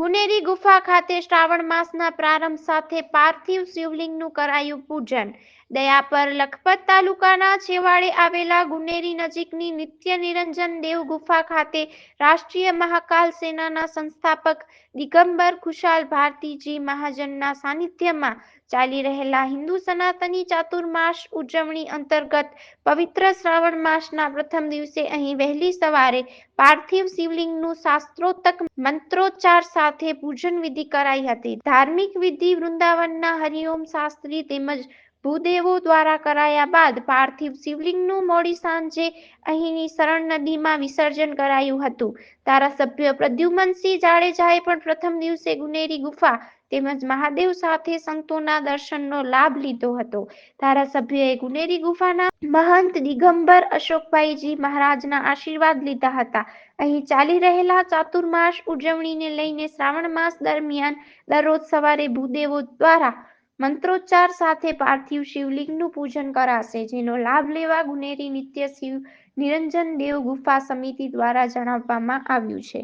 ગુનેરી ગુફા ખાતે શ્રાવણ માસના પ્રારંભ સાથે પાર્થિવ શિવલિંગનું કરાયું પૂજન. દયાપર લખપત તાલુકાના છેવાડે આવેલા ગુનેરી નજીકની નિત્ય નિરંજન દેવ ગુફા ખાતે રાષ્ટ્રીય મહાકાલ સેનાના સંસ્થાપક દિગંબર ખુશાલ ભારતીજી મહાજનના સાનિધ્યમાં ચાલી રહેલા હિન્દુ સનાતની ચાતુર્માસ ઉજવણી અંતર્ગત પવિત્ર શ્રાવણ માસના પ્રથમ દિવસે અહીં વહેલી સવારે પાર્થિવ શિવલિંગનું શાસ્ત્રોક્ત મંત્રોચ્ચાર સાથે પૂજન વિધિ કરાઈ હતી. ધાર્મિક વિધિ વૃંદાવનના હરિઓમ શાસ્ત્રી તેમજ ભૂદેવો દ્વારા કરાયા બાદ પાર્થિવ શિવલિંગનું મોડી સાંજે અહીંની શરણ નદીમાં વિસર્જન કરાયું હતું. ધારાસભ્ય પ્રદ્યુમનસિંહ જાડેજાએ પણ પ્રથમ દિવસે ગુનેરી ગુફા તેમજ મહાદેવ સાથે સંતોના દર્શનનો લાભ લીધો હતો. ધારાસભ્યએ ગુનેરી ગુફાના મહંત દિગંબર અશોકભાઈજી મહારાજના આશીર્વાદ લીધા હતા. અહીં ચાલી રહેલા ચાતુર્માસ ઉજવણીને લઈને શ્રાવણ માસ દરમિયાન દરરોજ સવારે ભૂદેવો દ્વારા મંત્રોચ્ચાર સાથે પાર્થિવ શિવલિંગનું પૂજન કરાશે, જેનો લાભ લેવા ગુનેરી નિત્ય શિવ નિરંજન દેવ ગુફા સમિતિ દ્વારા જણાવવામાં આવ્યું છે.